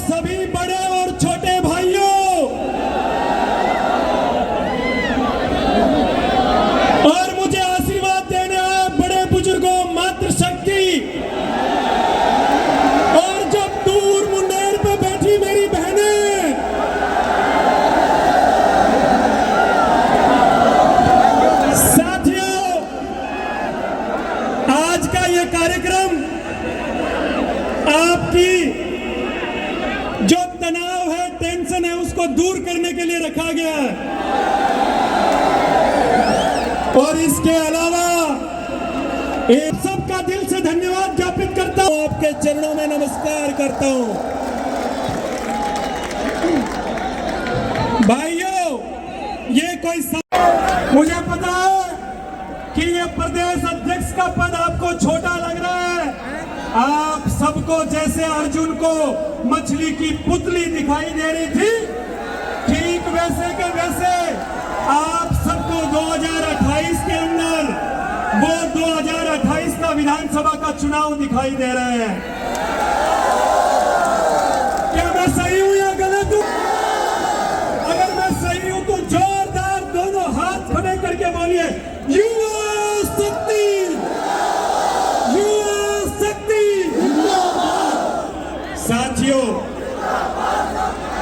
सभी बड़े और छोटे भाइयों और मुझे आशीर्वाद देने आए बड़े बुजुर्गों, मातृशक्ति, और जब दूर मुंडेर पे बैठी मेरी बहनें, साथियों, आज का ये कार्यक्रम आपकी जो तनाव है, टेंशन है, उसको दूर करने के लिए रखा गया है। और इसके अलावा एक सबका दिल से धन्यवाद ज्ञापित करता हूं, आपके चरणों में नमस्कार करता हूं। भाइयों, ये कोई मुझे पता है कि ये प्रदेश अध्यक्ष का पद आपको छोटा लग रहा है। आप सबको जैसे अर्जुन को मछली की पुतली दिखाई दे रही थी, ठीक वैसे के वैसे आप सबको 2028 के अंदर वो 2028 का विधानसभा का चुनाव दिखाई दे रहे हैं। क्या मैं सही हूं या गलत हूं? अगर मैं सही हूं तो जोरदार दोनों हाथ खड़े करके बोलिए, युवा शक्ति, युवा शक्ति। साथियों,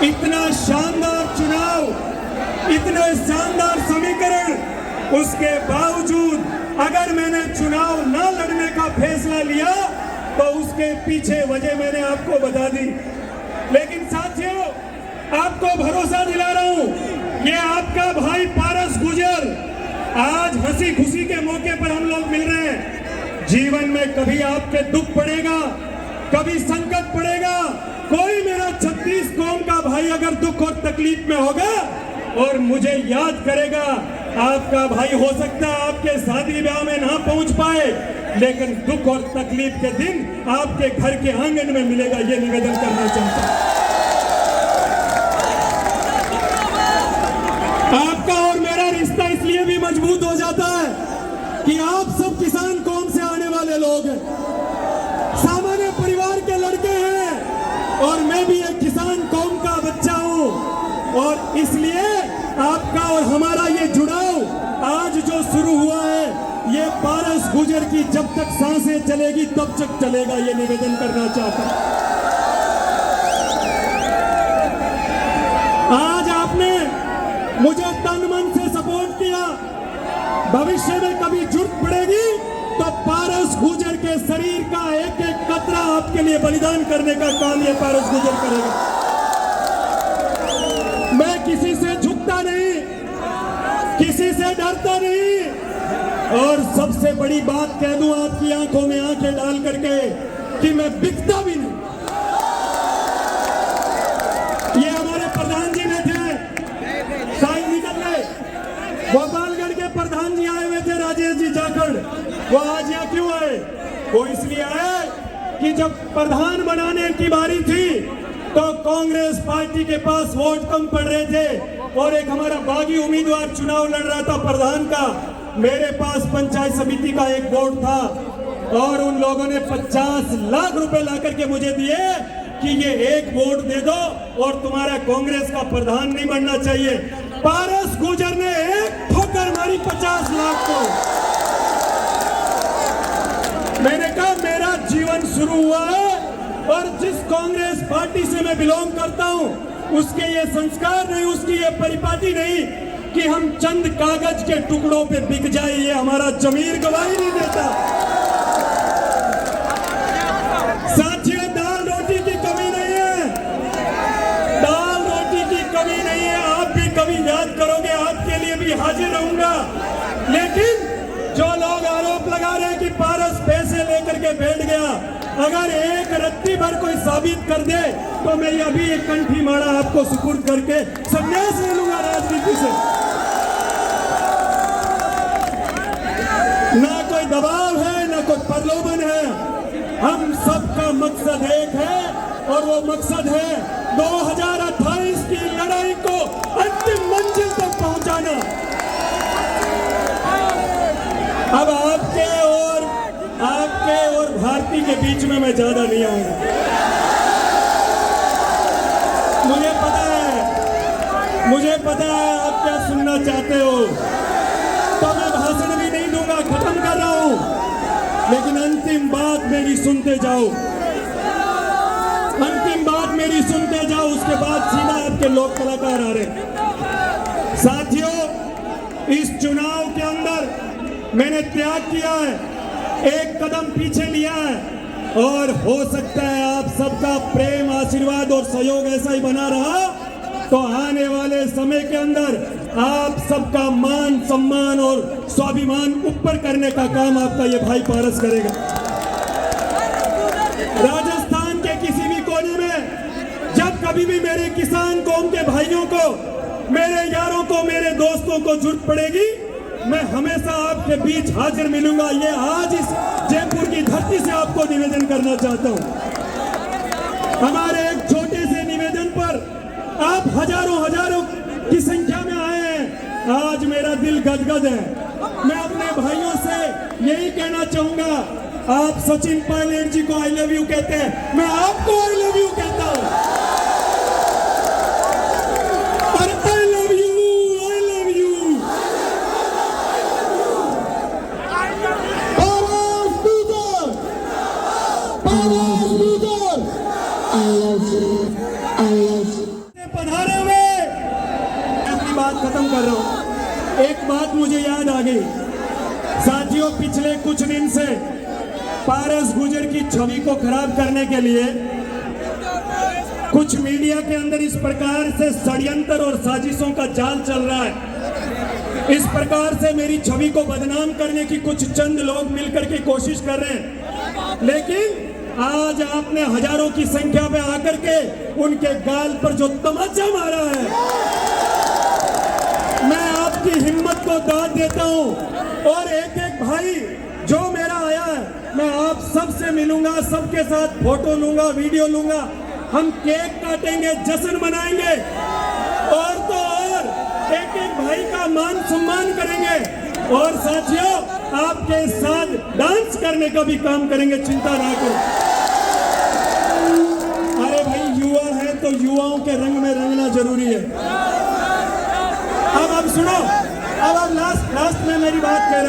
इतना शानदार चुनाव, इतने शानदार समीकरण, उसके बावजूद अगर मैंने चुनाव न लड़ने का फैसला लिया तो उसके पीछे वजह मैंने आपको बता दी। लेकिन साथियों, आपको भरोसा दिला रहा हूं, ये आपका भाई पारस गुर्जर आज हंसी खुशी के मौके पर हम लोग मिल रहे हैं। जीवन में कभी आपके दुख पड़ेगा, कभी संकट पड़ेगा, कोई मेरा 36 कौम का भाई अगर दुख और तकलीफ में होगा और मुझे याद करेगा, आपका भाई हो सकता है आपके शादी ब्याह में ना पहुंच पाए, लेकिन दुख और तकलीफ के दिन आपके घर के आंगन में मिलेगा, ये निवेदन करना चाहता हूं। आपका और मेरा रिश्ता इसलिए भी मजबूत हो जाता है कि आप सब किसान कौम से आने वाले लोग हैं, सामान्य परिवार के लड़के हैं और मैं भी एक किसान कौम का बच्चा हूं। और इसलिए आपका और हमारा ये जुड़ाव आज जो शुरू हुआ है, ये पारस गुर्जर की जब तक सांसें चलेगी तब तक चलेगा, ये निवेदन करना चाहता हूं। आज आपने मुझे तन मन से सपोर्ट किया, भविष्य में कभी जरूरत पड़ेगी तो पारस गुर्जर के शरीर का एक एक कतरा आपके लिए बलिदान करने का काम ये पारस गुर्जर करेगा। मैं किसी से झुकता नहीं, किसी से डरता नहीं, और सबसे बड़ी बात कह दूं आपकी आंखों में आंखें डाल करके कि मैं बिकता भी नहीं। ये हमारे प्रधान जी बैठे हैं, शायद निकल गए, गोपालगढ़ के प्रधान जी आए हुए थे, राजेश जी जाखड़। वो आज यहाँ क्यों आए? वो इसलिए आए कि जब प्रधान बनाने की बारी थी तो कांग्रेस पार्टी के पास वोट कम पड़ रहे थे और एक हमारा बागी उम्मीदवार चुनाव लड़ रहा था प्रधान का। मेरे पास पंचायत समिति का एक वोट था और उन लोगों ने 50 लाख रुपए ला करके मुझे दिए कि ये एक वोट दे दो और तुम्हारा कांग्रेस का प्रधान नहीं बनना चाहिए। पारस गुर्जर ने एक ठोकर मारी 50 लाख को। मैंने कहा मेरा जीवन शुरू हुआ है और जिस कांग्रेस पार्टी से मैं बिलोंग करता हूं उसके ये संस्कार नहीं, उसकी ये परिपाटी नहीं कि हम चंद कागज के टुकड़ों पे बिक जाए, ये हमारा जमीर गवाही नहीं देता। साथियों, दाल रोटी की कमी नहीं है, दाल रोटी की कमी नहीं है। आप भी कभी याद करोगे, आपके लिए भी हाजिर रहूंगा। लेकिन जो लोग आरोप लगा रहे हैं कि पारस पैसे लेकर के बैठ गया, अगर एक रत्ती भर कोई साबित कर दे तो मैं अभी एक कंठी माड़ा आपको सुपुर्द करके संन्यास ले लूंगा राजनीति से। ना कोई दबाव है, ना कोई प्रलोभन है, हम सबका मकसद एक है और वो मकसद है 2028 की लड़ाई को अंतिम मंजिल तक पहुंचाना। अब आपके और भारती के बीच में मैं ज्यादा नहीं आऊंगा। मुझे पता है आप क्या सुनना चाहते हो, तो मैं भाषण भी नहीं दूंगा, खत्म कर रहा हूं। लेकिन अंतिम बात मेरी सुनते जाओ, अंतिम बात मेरी सुनते जाओ, उसके बाद सीधा आपके लोक कलाकार आ रहे। साथियों, इस चुनाव के अंदर मैंने त्याग किया है, एक कदम पीछे लिया है, और हो सकता है आप सबका प्रेम, आशीर्वाद और सहयोग ऐसा ही बना रहा तो आने वाले समय के अंदर आप सबका मान, सम्मान और स्वाभिमान ऊपर करने का काम आपका ये भाई पारस करेगा। राजस्थान के किसी भी कोने में जब कभी भी मेरे किसान कौम के भाइयों को, मेरे यारों को, मेरे दोस्तों को जरूरत पड़ेगी, मैं हमेशा आपके बीच हाजिर मिलूंगा। ये आज इस जयपुर की धरती से आपको निवेदन करना चाहता हूं। हमारे एक छोटे से निवेदन पर आप हजारों की संख्या में आए हैं, आज मेरा दिल गदगद है। मैं अपने भाइयों से यही कहना चाहूंगा, आप सचिन पायलट जी को आई लव यू कहते हैं, मैं आपको आई लव यू कहता हूं। और I love you, I love you. पधारे हुए अपनी बात खत्म कर रहा हूं। एक बात मुझे याद आ गई साथियों, पिछले कुछ दिन से पारस गुर्जर की छवि को खराब करने के लिए कुछ मीडिया के अंदर इस प्रकार से षड्यंत्र और साजिशों का जाल चल रहा है। इस प्रकार से मेरी छवि को बदनाम करने की कुछ चंद लोग मिलकर के कोशिश कर रहे हैं, लेकिन आज आपने हजारों की संख्या में आकर के उनके गाल पर जो तमाचा मारा है, मैं आपकी हिम्मत को दाद देता हूं। और एक एक भाई जो मेरा आया है, मैं आप सबसे मिलूंगा, सबके साथ फोटो लूंगा, वीडियो लूंगा, हम केक काटेंगे, जश्न मनाएंगे, और तो और एक एक भाई का मान सम्मान करेंगे, और साथियों आपके साथ डांस करने का भी काम करेंगे, चिंता ना करो। अरे भाई, युवा है तो युवाओं के रंग में रंगना जरूरी है। अब सुनो, अब लास्ट में मेरी बात कह रहा हूं।